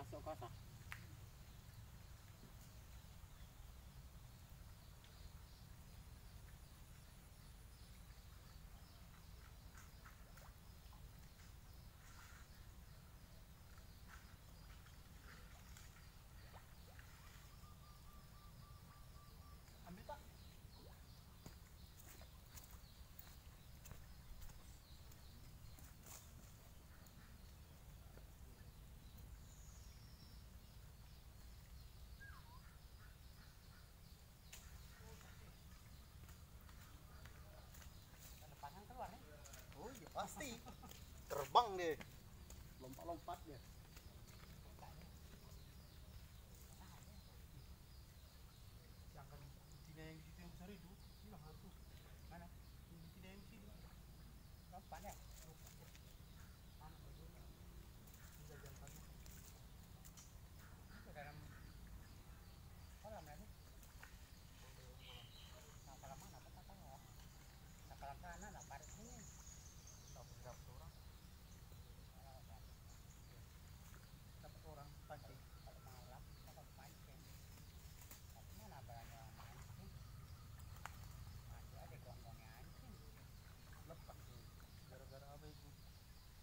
masuk kosa. Ambil Pak. Pasang keluar nih. Oh iya pasti. Terbang deh. Lompat-lompat dia. Yang kan betina yang di situ yang besar itu hilang tuh. Mana? Yang betina yang di situ. Lompat ya? Udah jam pagi. Itu dalam kolam ya sih? Nah, kolam mana? Apa tahu ya? Nah, kolam sana, nah, parit sini. Dapat orang. Dapat orang pancing. Kalau malam, dapat pancing. Tapi mana berani mancing? Masih ada gong-gongnya anjing. Lepas tuh. Gara-gara apa itu?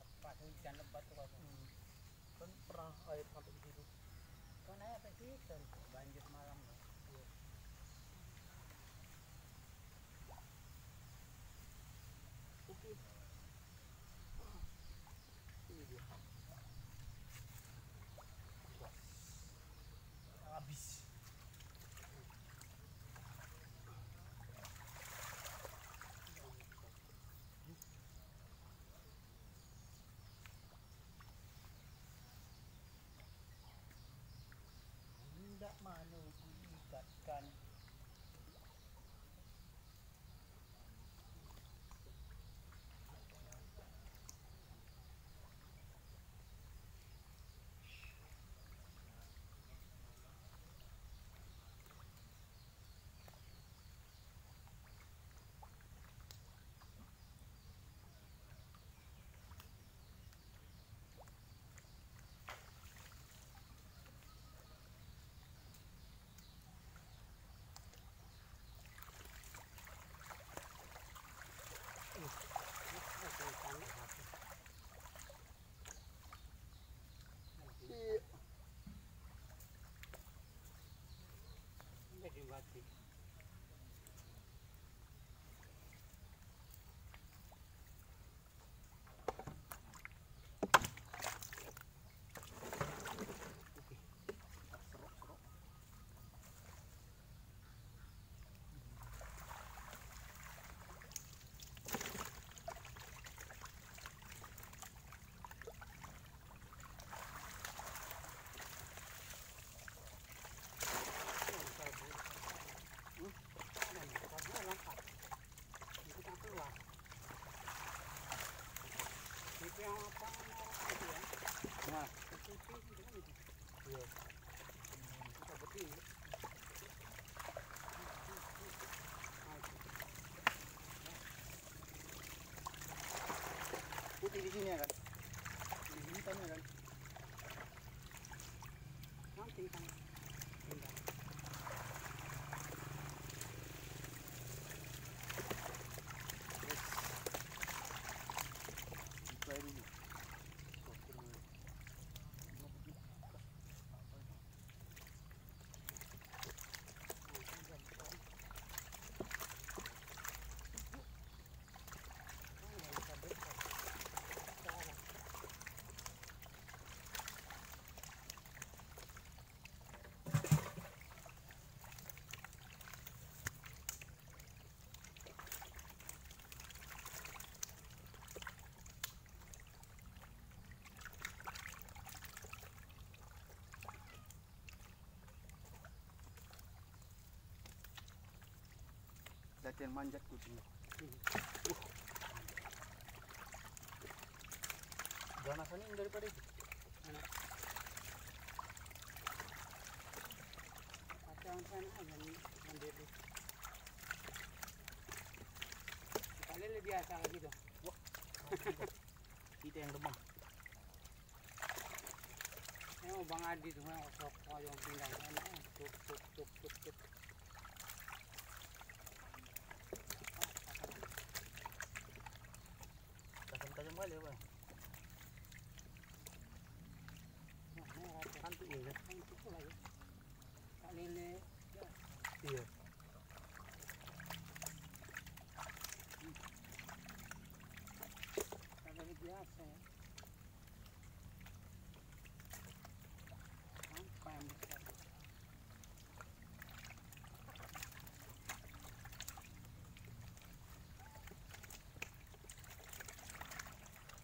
Lepas hujan lebat tuh kalau. Kan pernah air sampai di situ. Kan aja sampai situ banjir malam loh. Oke. Ini dia. Habis. Tidak mau diikatkan. Iya. Jadi mati. Serok-serok. Itu yang apa merah itu ya? Nah, Putih gitu kan itu. iya. Kita begini. Putih di sini ya kan? Di hitamnya kan? Nanti kan. Enggak. Apply dulu. Latihan manjat kucing. Ganasan ini daripada itu. Mana? Kacang sana aja nih ambil. Kali lebih biasa lagi tuh. Kita yang demam. Emang Bang Adi tuh yang sok yang pindah enak, tup. Tajam-tajam kali ya bang. Nah, merah tuh. Cantik ya kan? Cantik pula ya. Kak Lele, ya. Iya. Kagak biasa ya. Sampai yang besar.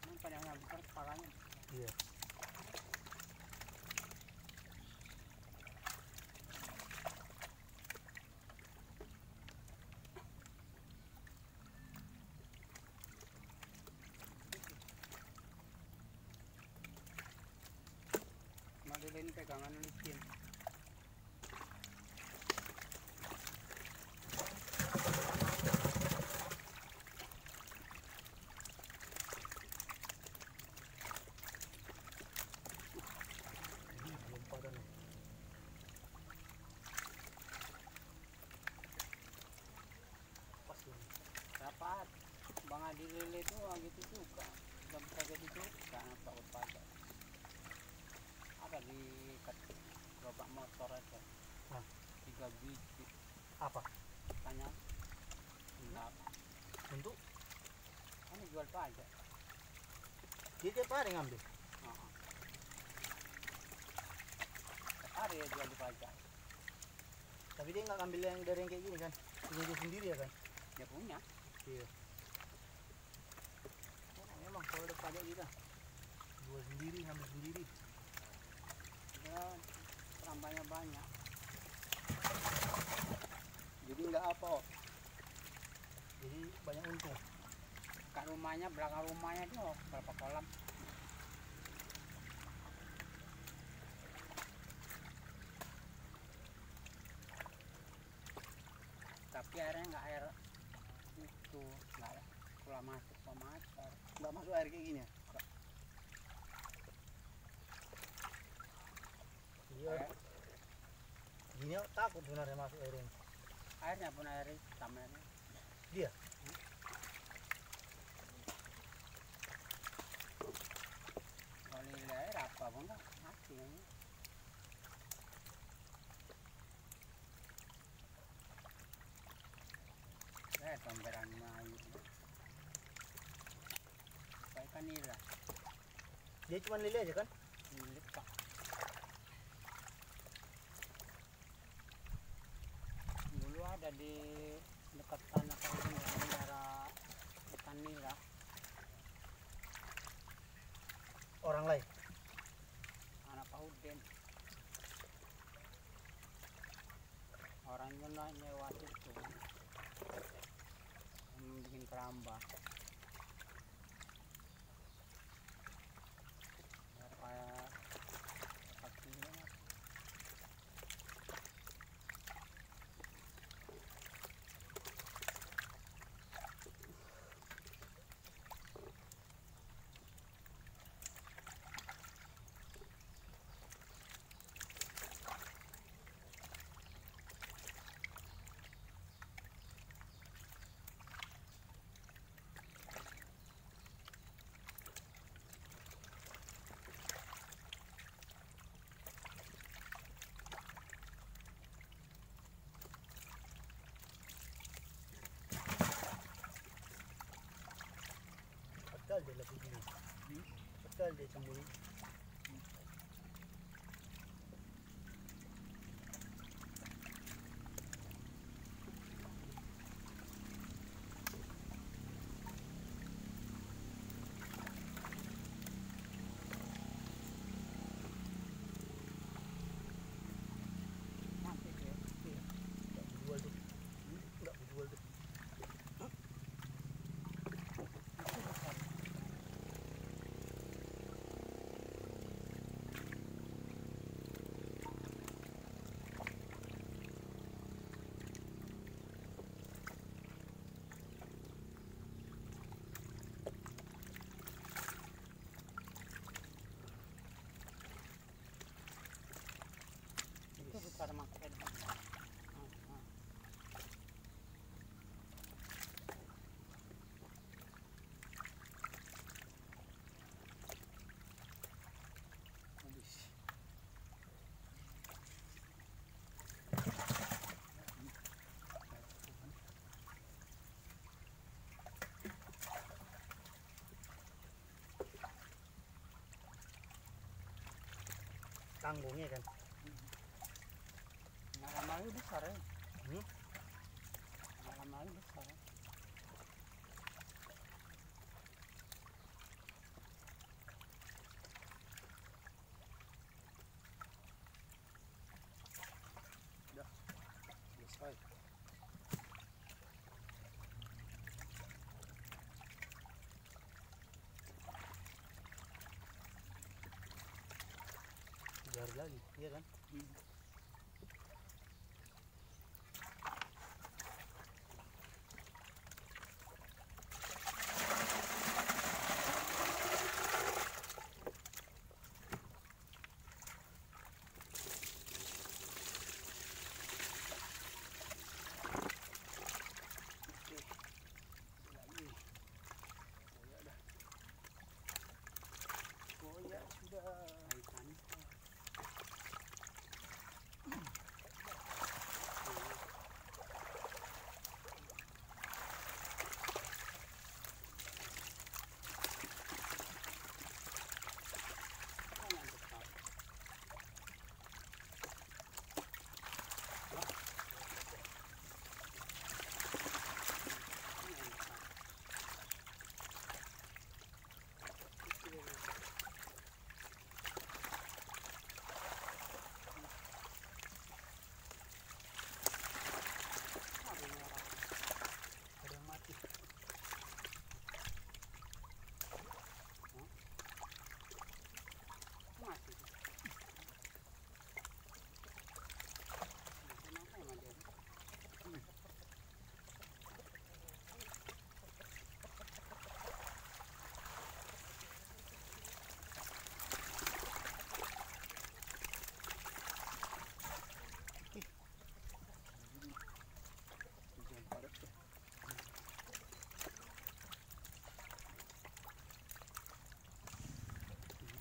Sampai yang besar kepalanya. Iya. Lele ini pegangan licin. Belum pada nih. Pas ini. Dapat Bang Adi Lele itu gitu juga. Udah bisa jadi juga takut pajak. Ada di gerobak motor aja. Nah. 3 biji. Apa? Tanya. Enggak. Untuk Kan jual pajak. dia tiap hari ngambil. Tiap hari ya jual di pajak. Tapi dia nggak ngambil yang dari yang kayak gini kan? Punya dia sendiri ya kan? Dia punya. Iya. Oh, memang kalau ada pajak kita jual sendiri, ngambil sendiri. Dia tambahnya banyak. Jadi nggak apa. Jadi banyak untung. Kat rumahnya, belakang rumahnya dia berapa kolam. Tapi airnya nggak air itu, nggak keluar masuk ke motor. Nggak masuk air kayak gini ya? Iya. Gini takut sebenarnya masuk air ini. Airnya pun air hitam ini. Dia? Kalau ini air apa pun nggak mati ini. Tomberan Melayu. Ikan nila. Dia cuma lele aja kan? Milik Pak. Dulu ada di dekat tanah kampung daerah ikan nila. Orang lain? Anak Pak Udin. Orangnya nyewa situ. Bikin keramba. Kayak kaki banget. Betul dia lebih gini. Betul dia sembunyi. Mati dia. Nggak dijual tuh. Nggak dijual tuh. Itu besar. kanggungnya kan. Malam lagi besar ya. Hmm? Malam lagi besar ya. Selesai. Biar lagi, iya kan? Koyak sudah. Ada yang mati. Mati. Kenapa emang dia? Hujan padat ya.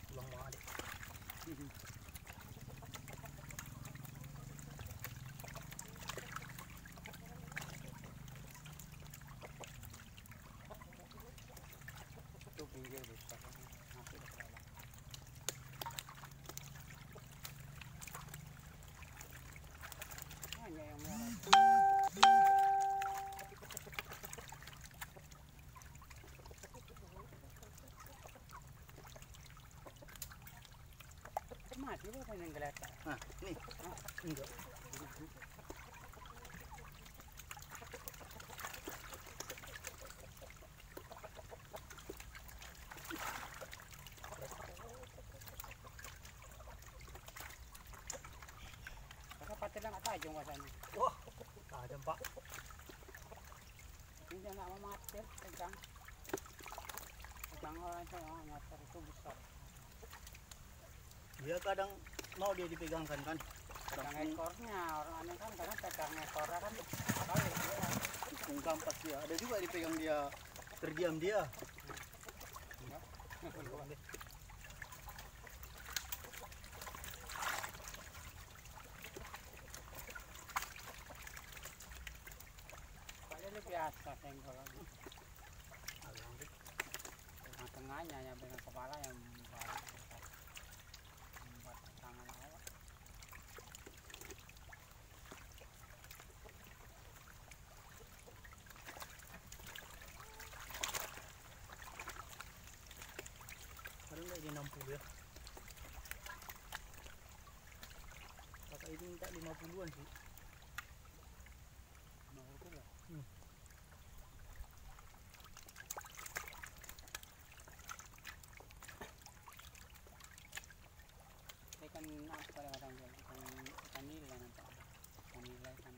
Pulang banget. Itu pinggir besar. Masih ada dalam. Hanya yang merah. Mati apa yang geletak? Nah, ini. Enggak. Kakak patah nggak tajam rasanya. Wah, tajam Pak. Ini dia nggak mau mati, pegang. Pegang orang itu motor itu besar. Dia kadang mau dia dipegangkan kan. Pegang ekornya, orang aneh kan kadang pegang ekornya kan kali dia. Kampas dia. Ada juga dipegang dia. Terdiam dia. Paling biasa senggol lagi. Tengah-tengahnya ya dengan kepala yang balik. Membuat tangan awak. Ada nggak di 60 ya? Kakak ini minta 50-an sih. Ikan apa kadang-kadang ikan nila nampak. Ikan nila ikan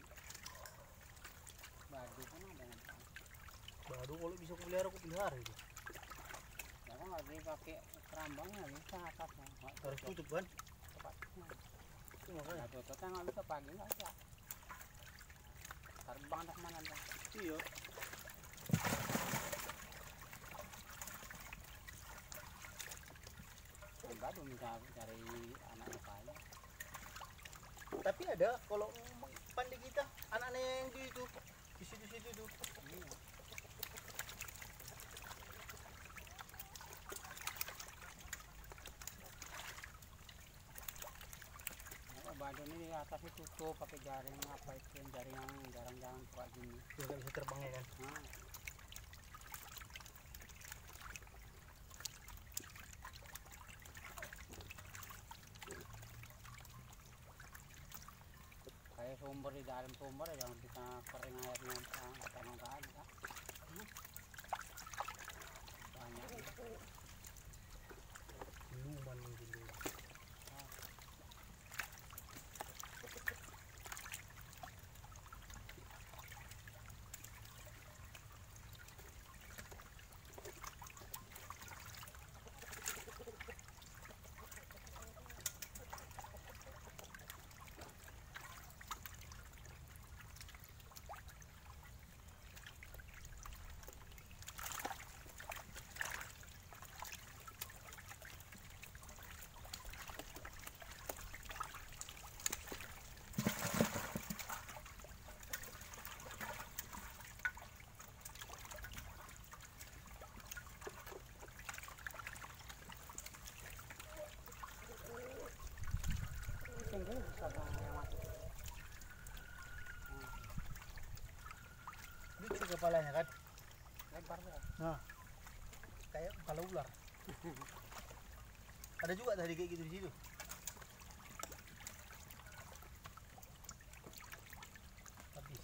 badu pun ada nampak. Baru kalau bisa aku pelihara itu. Ya kan nggak dipakai kerambangnya bisa atasnya. Harus tutup kan? Tepatnya. Itu makanya. Nah, tutupnya nggak bisa pagi nggak bisa. Terbang dah kemana dah? Iya. Badu bisa cari anaknya kaya. Tapi ada kalau pandai kita anak-anak yang di itu di situ-situ itu. Iya. tapi tutup pakai jaring apa itu yang jaring yang jarang-jarang buka gini. Biar nggak bisa terbang ya kan. Nah, kayak sumber di dalam sumber ya jangan bisa kering airnya apa nggak ada. Banyak. Minuman mungkin dulu. Tinggal bisa lewat. Lucu kepalanya kan. Lebar deh. Nah, kayak kepala ular. Ada juga tadi kayak gitu di situ. Habis.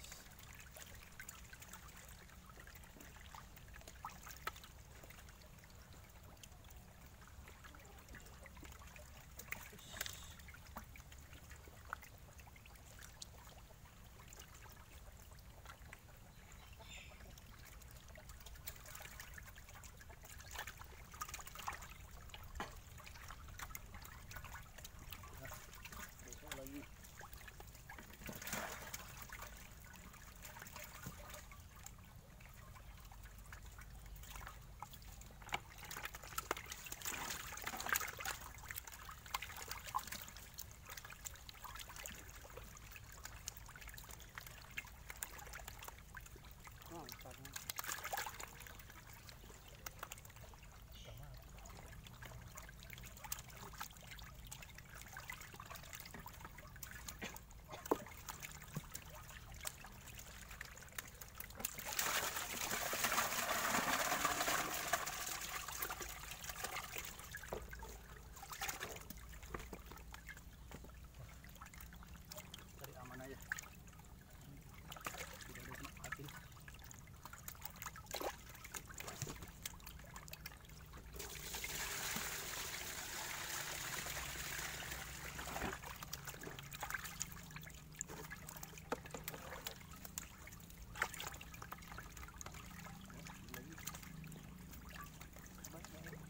Besok lagi. Oh, besarnya. Sama. Cari aman aja. Tidak ada kena patin. Lagi. Baik.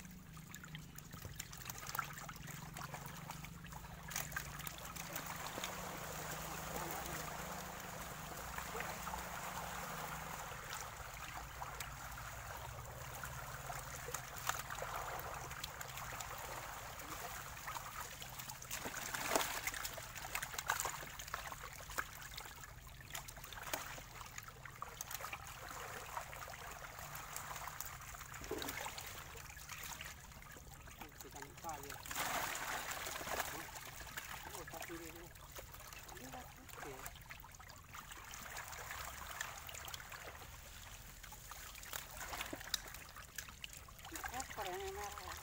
Kita lupa ya. Oh, tapi ini. Ini oke. Ekor yang merah.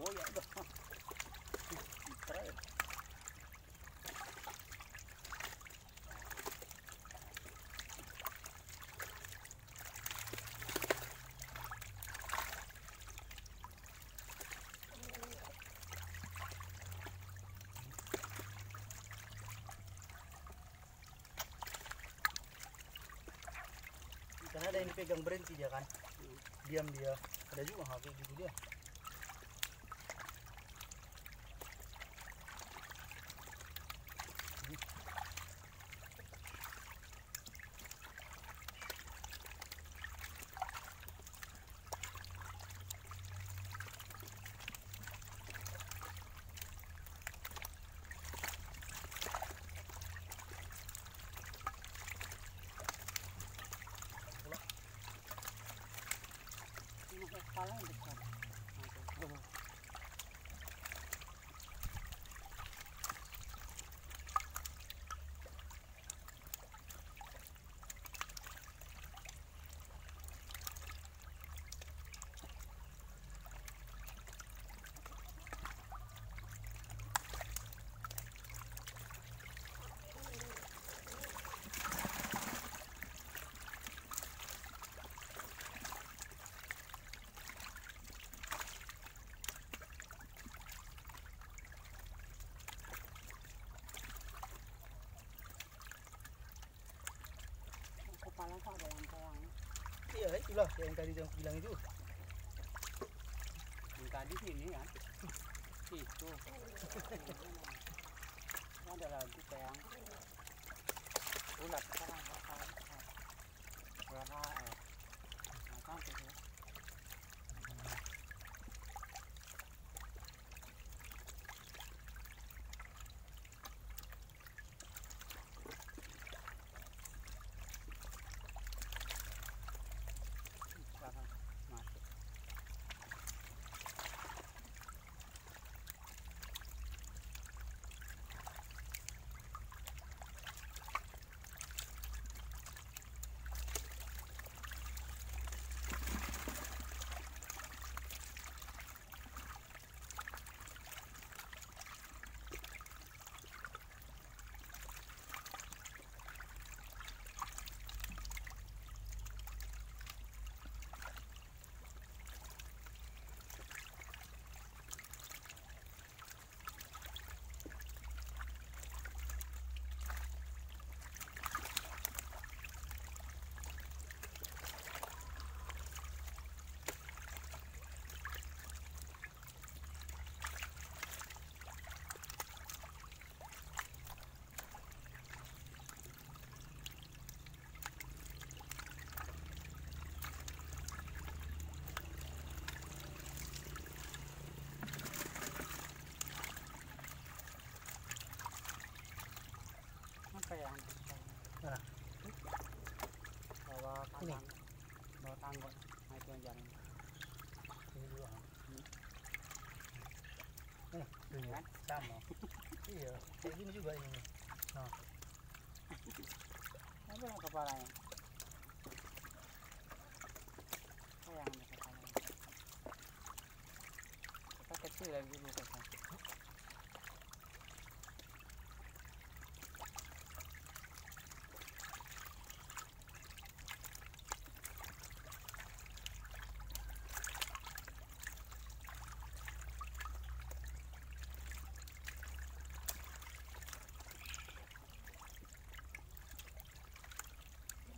Oh ya udah. Terakhir. Karena ada yang dipegang berhenti dia kan. Diam dia. Ada juga hal kayak gitu dia. Masa ada yang sayang? Iya itulah yang tadi yang aku bilang itu. Yang tadi sini kan? Itu. Ada lagi sayang. Ulat sekarang berapa sampai tuh. Sekarang masuk. Apa yang Mana? bawa Ini? kanan, bawa tanggung, nah itu yang jalan. Ini dulu ah. Ini kan? Sama. Iya, kayak gini juga ini. Nah, Apa yang kepalanya? Apa yang ada kepalanya? Kita kecil lagi dulu kita.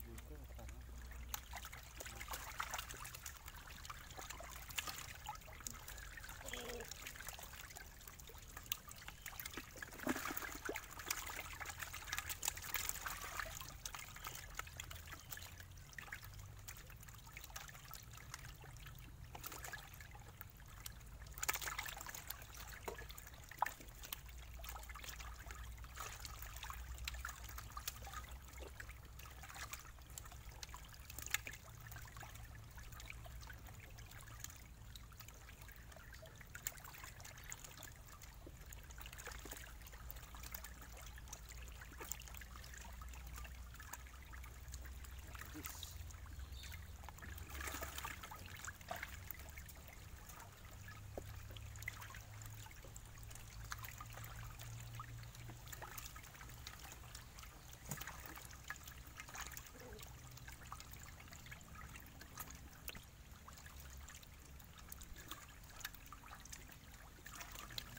Itu kepalanya.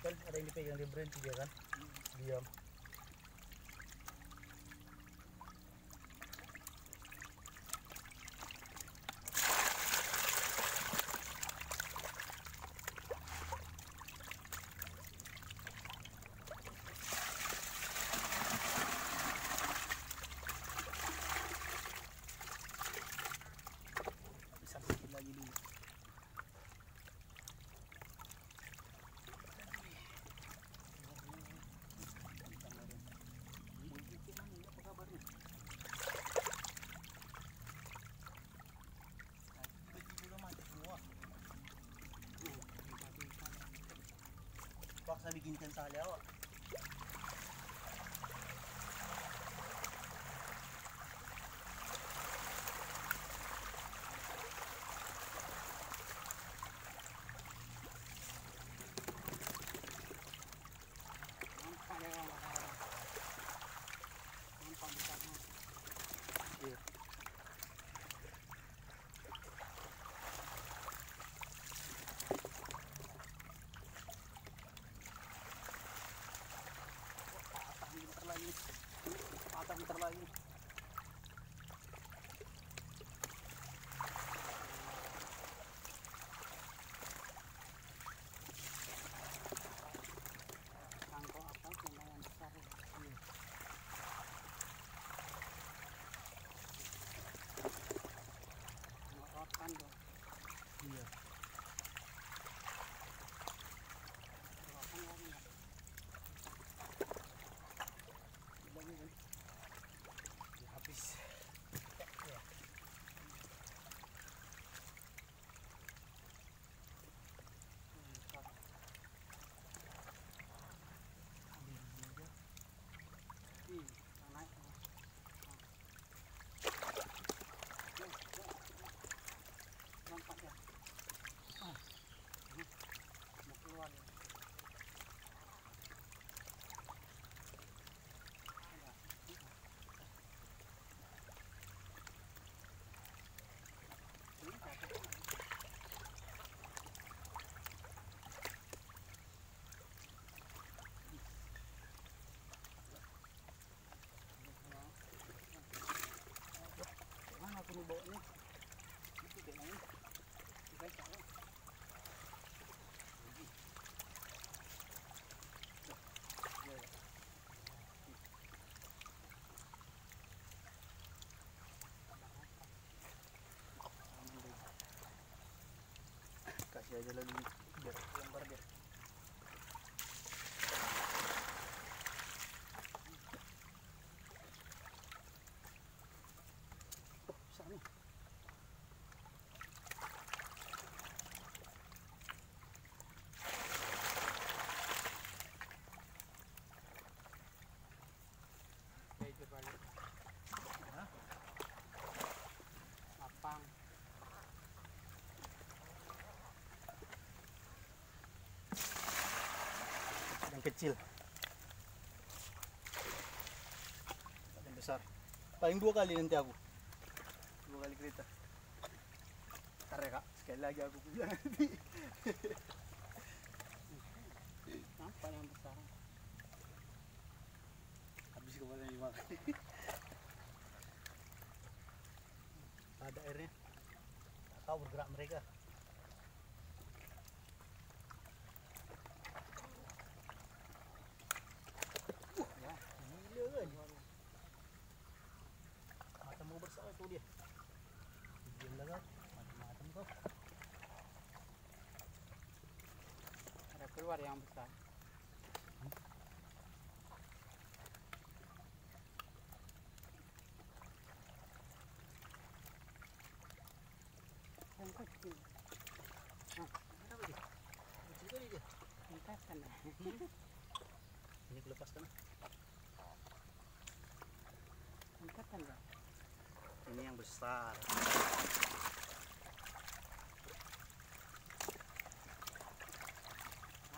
kan ada yang dipegang dia berhenti dia kan. Diam. Bisa bikin lagi dulu. Paksa bikin tali awak. Nampak dia orang bakar. Nampak besarnya. Iya. Patah bentar lagi. aja dulu biar lembar dia. Oh, besar nih. Itu balik Hah? lapang. Yang kecil. Yang besar. Paling 2 kali nanti aku. 2 kali kereta. Ntar ya kak, sekali lagi aku bilang nanti. Nampak yang besar. Habis kemarin dimakan. Ada airnya. Tak tahu bergerak mereka. Ya, Gila kan? Macam mau besar tu dia. Diam dah kau. Macam-macam kau. ada keluar yang besar. Yang kecil. Apa dia? Kecil kali dia. Lintasan ya. Ini aku lepaskan. Lintasan ya. Ini yang besar.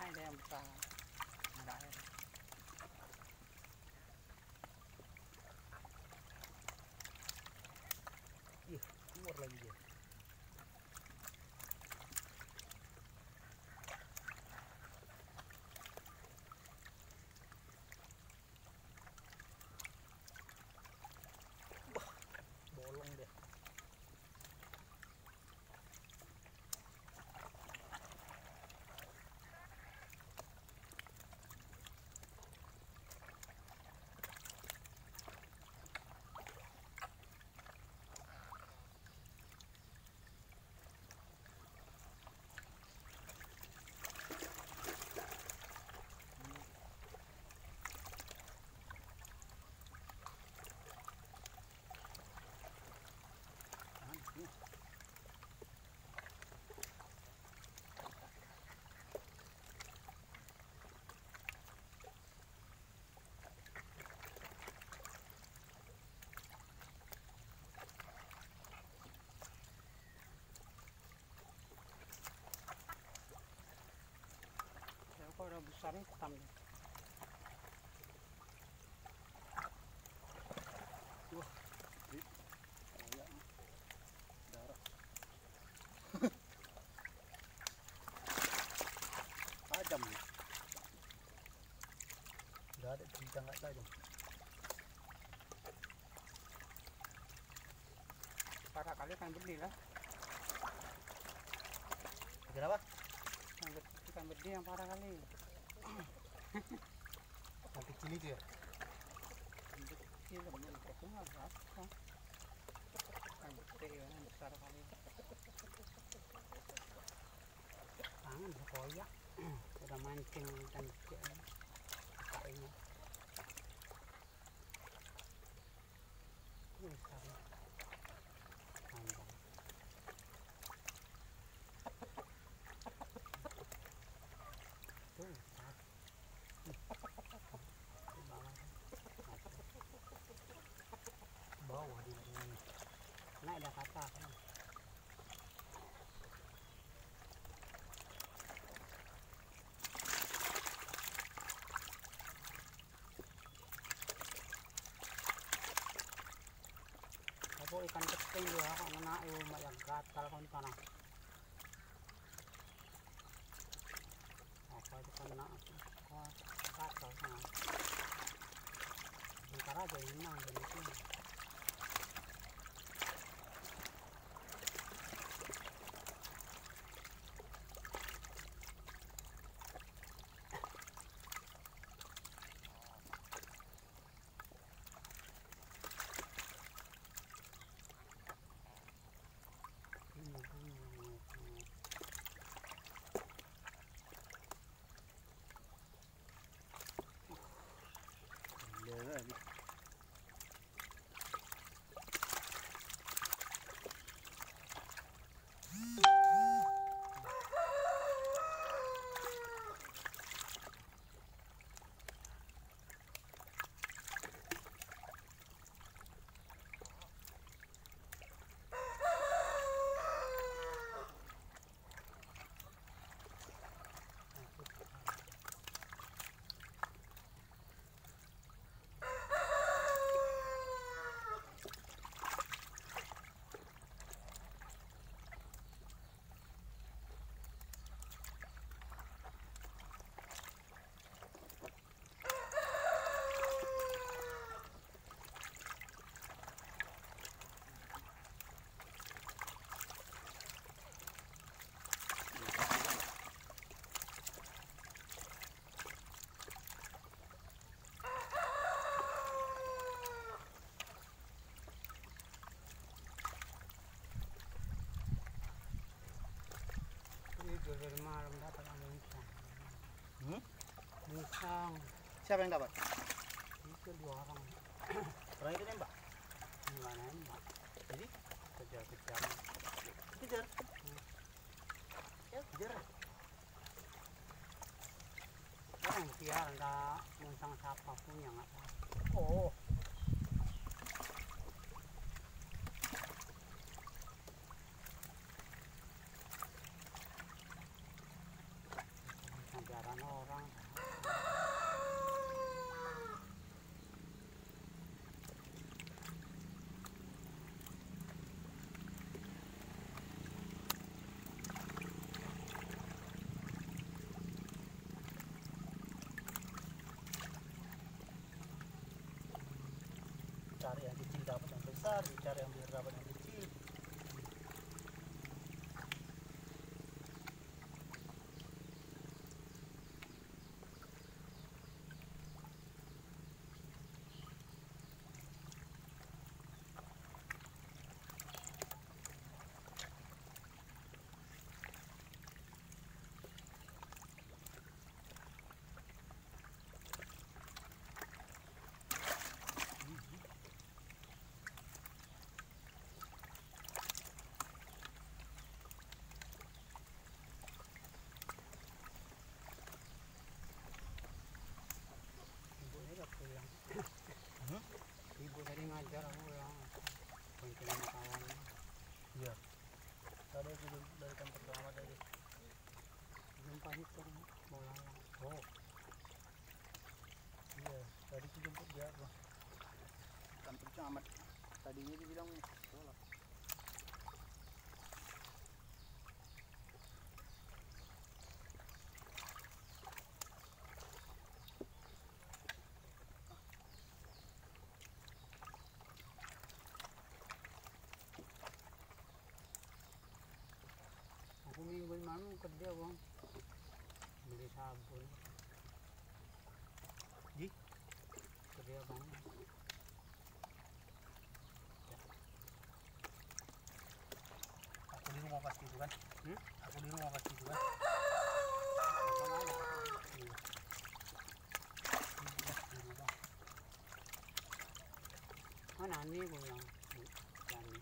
Ada yang besar. Ada air. Ih, keluar lagi dia. Wah, bolong dia. Ini. Ya, kok udah besar hitam ya. Wah, kayak darah. Tajam nih. Gak ada cerita nggak tajam. Parah kali kan beli lah. Kenapa? Ikan bedi yang parah kali. Yang kecil itu ya? Kecil bener itu nggak berapa. Ikan gede ya, yang besar kali. Tangan koyak. Udah mancing ikan kecil. Kayaknya. Ini besar. Panjang. Tuh besar. Di bawah di bawah. Naik dah kata. Ako ikan keting juga kok ngena yang gatal kan tanah. Apa itu kan kena kok gatal sana. Bentar aja ini menang dan itu. Yang Siapa yang dapat? itu 2 orang. Orang itu nembak. Nggak nembak. Jadi Kejar-kejar. kejar. Ya kejar. Orang biar nggak muntang siapa punya nggak tahu. Oh. Kejaran orang. Cari yang kecil dapat yang besar, cari yang besar dapat yang kecil. Ibu ini udah pulang. Hmm? Ibu tadi ngajar aku pulang. Kuncin sama kawannya. Iya. Tadi aku dari kantor lama tadi. Jumpa itu mau lalang. Oh. Iya, tadi aku jemput dia apa? Kantor camat. Tadinya dia bilang sekolah. Aku minggu malam kerja bang. Beli sabun. Di? Kerja bang. Aku di rumah pasti itu kan? Hmm? Aku di rumah pasti itu kan? Abang ada. Iya. Di rumah. Mana nih gue bilang. Yani.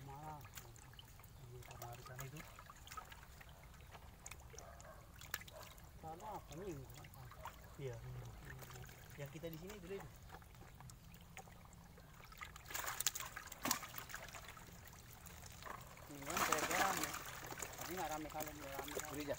Malah. Di kamar sana itu. Salah apa minggu? Iya. Yang kita di sini dulu itu. Mingguan kira-kira rame. Tapi nggak rame kalau belum rame. Gereja.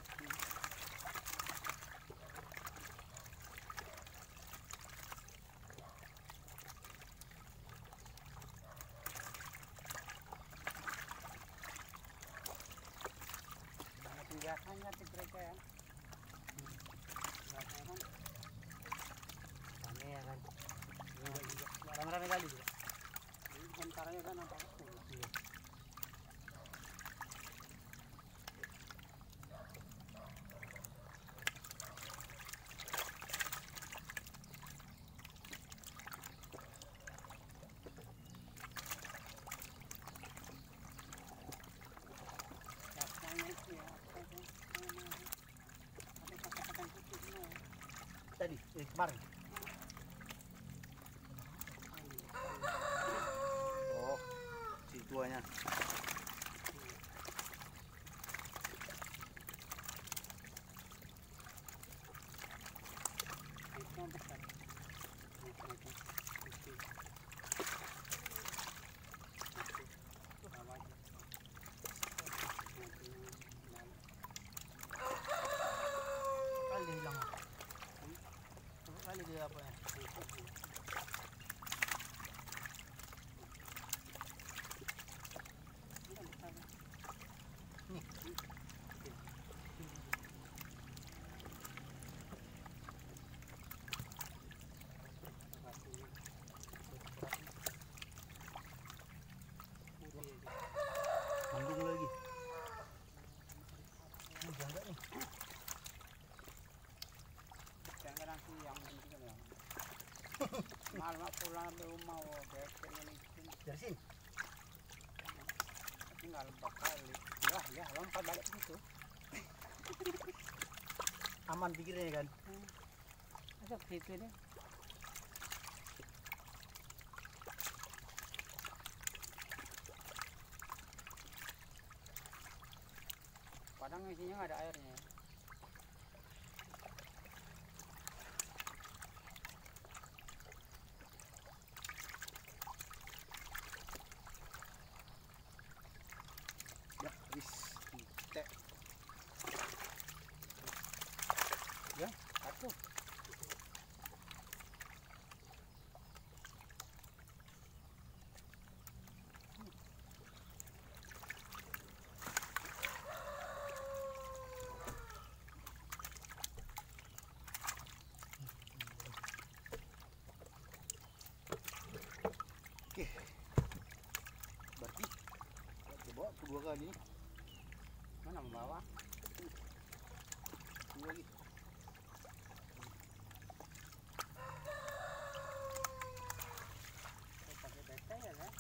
Banyak biasanya di gereja ya. Biasanya kan rame ya kan. Iya juga. Rame-rame kali juga. Ini bentarnya kan apa pun. Iya. Biasanya itu ya. Apa tuh? Ada kata-kata putih semua. Tadi, kemarin. Oh, si tuanya. Itu yang besar. Itu. Itu. Bawa aja. Kali hilang. Kali dia apa ya? Nih. Manggung lagi. Ini jangka nih. Jangan nanti yang penting kan ya. Malam pulang ke rumah, besok ini Dari sini. tinggal 4 kali. Ya, lompat balik ke situ. aman pikirnya kan. Masa begitu deh. Padang isinya nggak ada airnya. Ya, habis kita. Ya, satu. Oke. Berarti coba kedua kali ini. Mana membawa? Ini lagi. Pakai bete ya kan?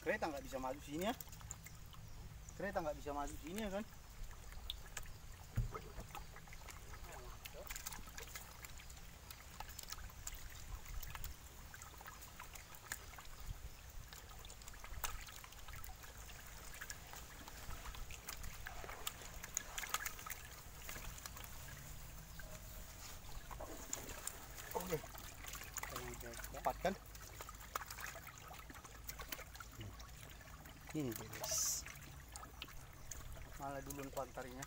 Kereta nggak bisa maju sini ya. Kereta nggak bisa maju sini ya kan. Oke, tepat kan? Ini guys. Malah duluan pantarinya.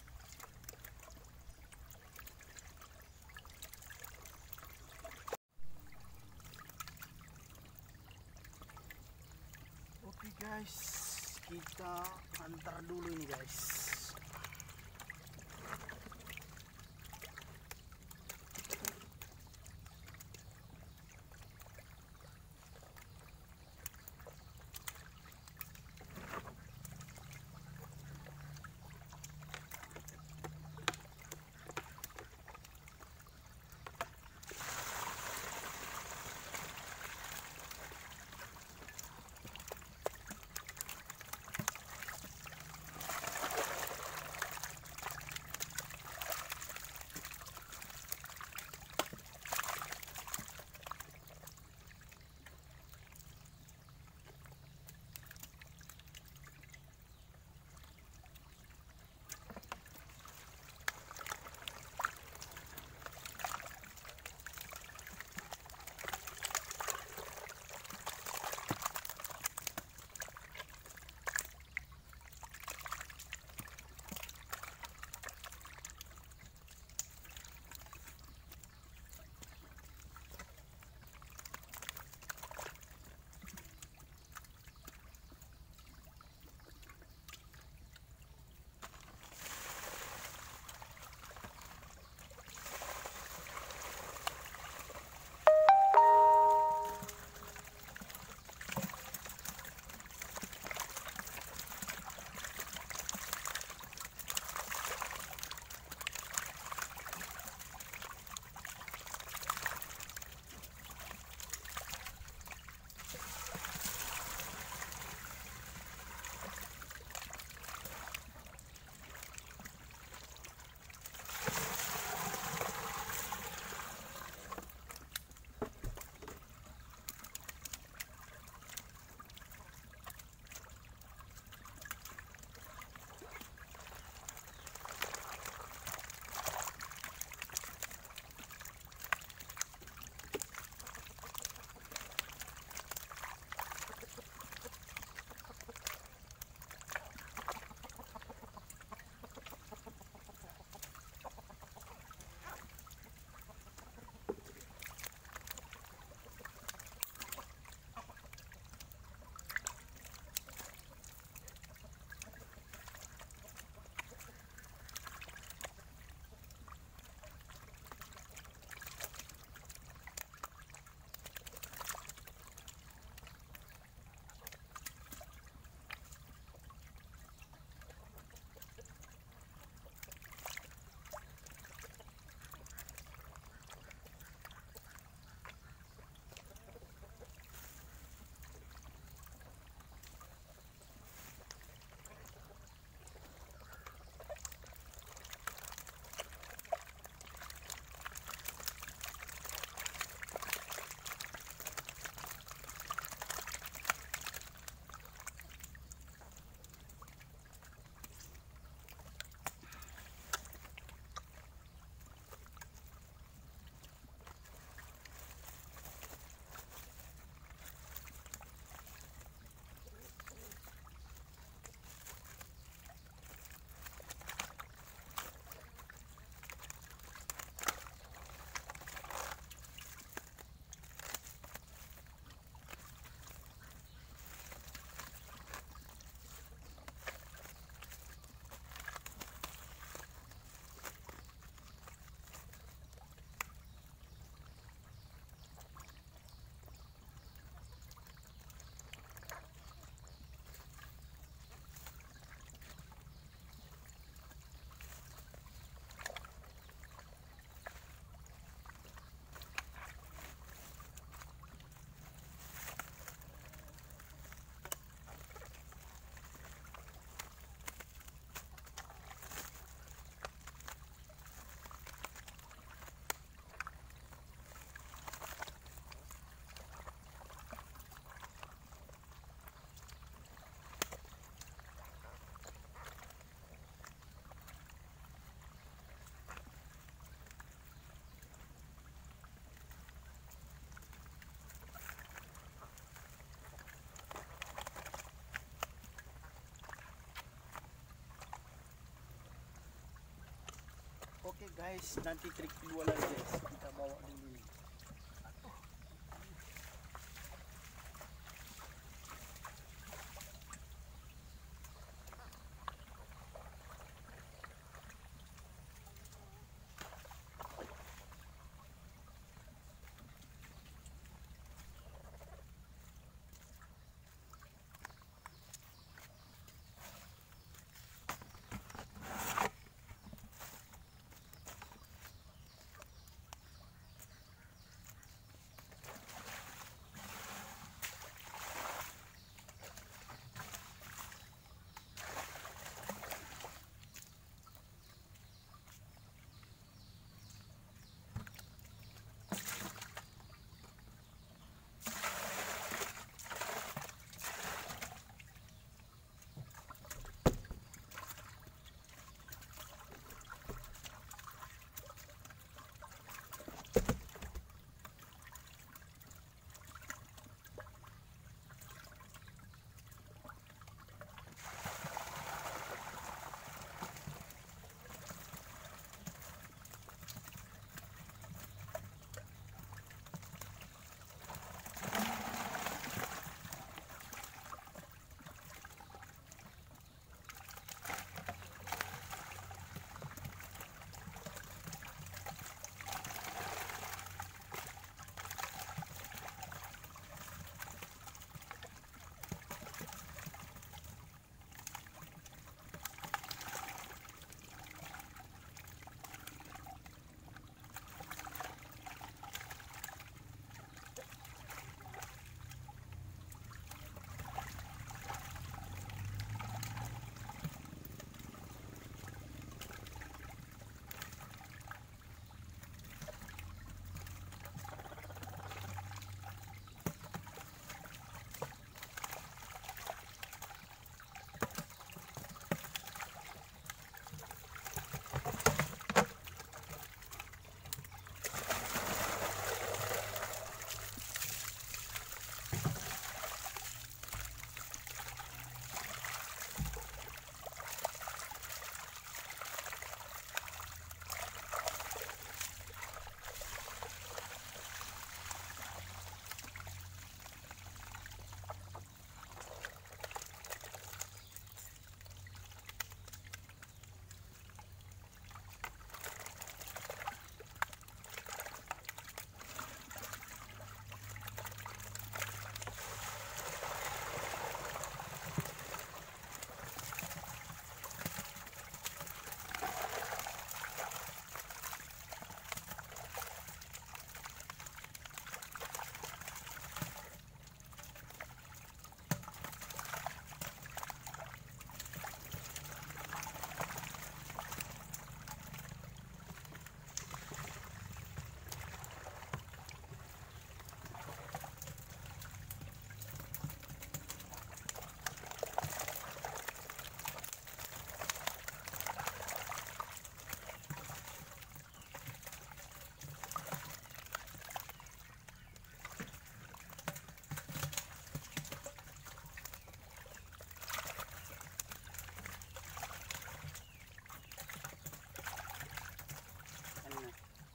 Oke guys, kita antar dulu ini guys. Guys, nanti trik kedua lagi guys. Kita bawa dulu nih.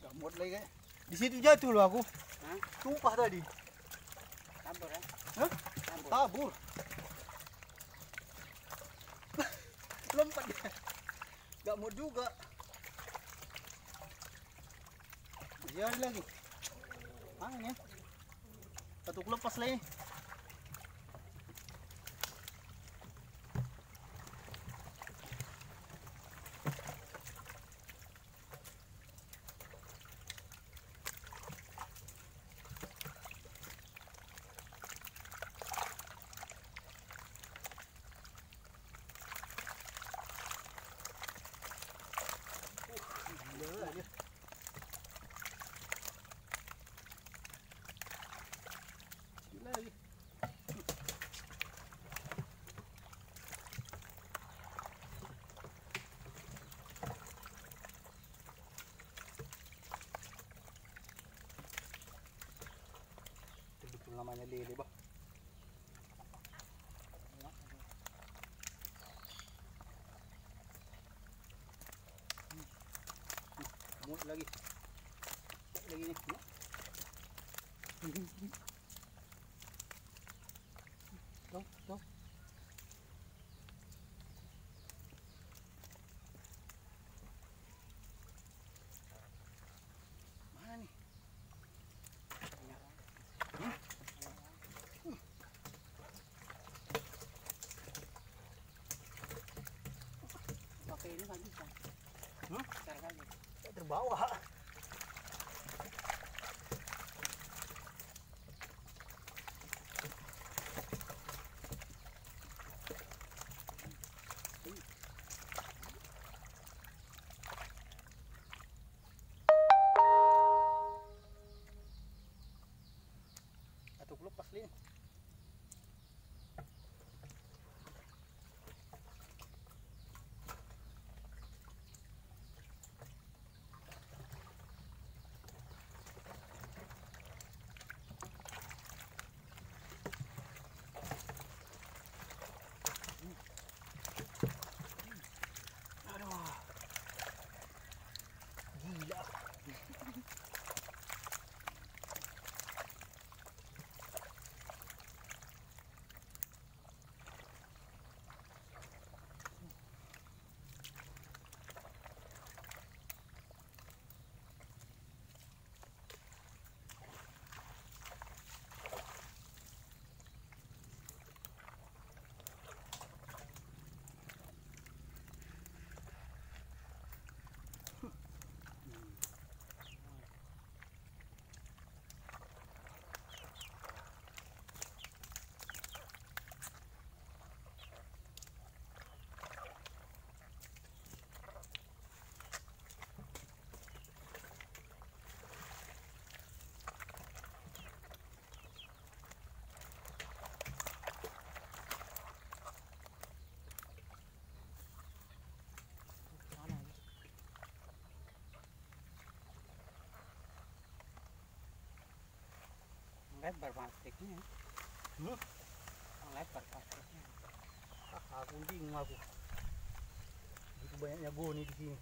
Gamut lagi kan? Di situ jatuh loh aku. Hah? Tumpah tadi. Kabur ya? Hah? Kabur. Kabur. Lompat dia. Gak mau juga. Jadi lagi. Angin ya. Satu lepas lagi. Gila dia. Gila lagi. Itu betul namanya lele, bah. lagi. Lagi ni. Tuh, tuh. Mana nih? Pakai ini nggak bisa. Besar kali. Terbawa. Atau lepas lin. Aduh. Gila. Lebar plastiknya. Lebar plastiknya. Aku bingung aku. Begitu banyaknya goni di sini.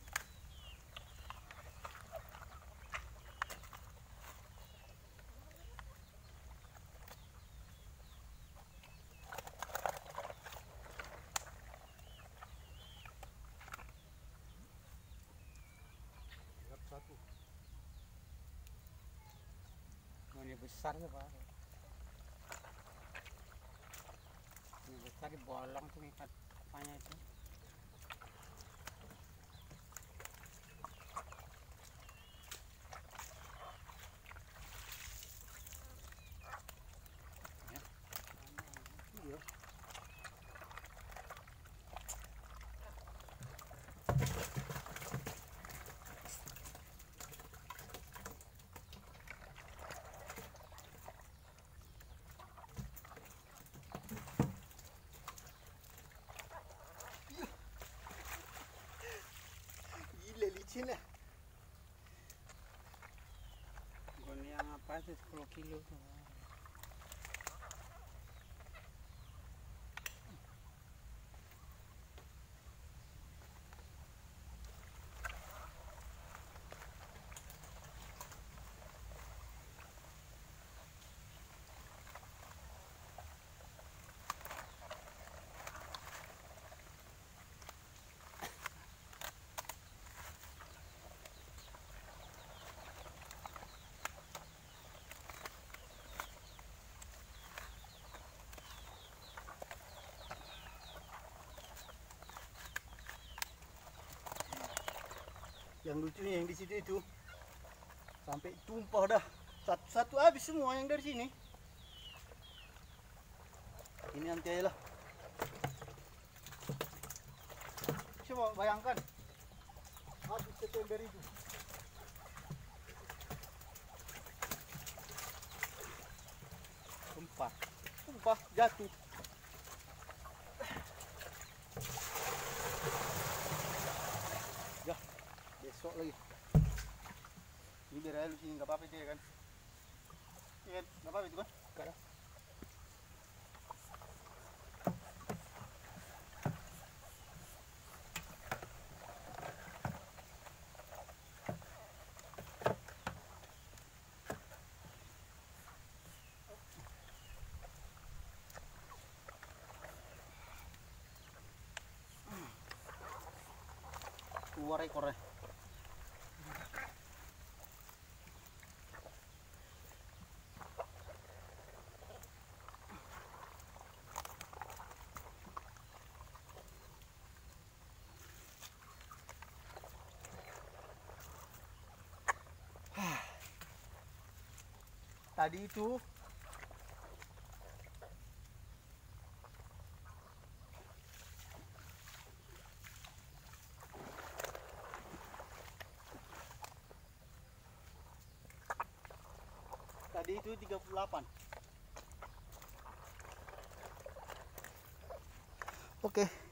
Satu. Ini besar ya Pak. Ini besar dibolong tuh ikat apanya itu. Iya. Gila licin lah. Goni yang apa itu 10 kilo tuh. Yang lucunya yang di situ itu sampai tumpah dah. Satu-satu habis semua yang dari sini. Ini nanti aja lah. Coba bayangkan habis September itu. Tumpah, jatuh. Ya, besok lagi. Ini biar aja lu sini, nggak apa-apa itu ya kan? Iya kan, nggak apa-apa itu kan? Nggak ada. 2 ekor ya. Tadi itu Tadi itu 38. Oke.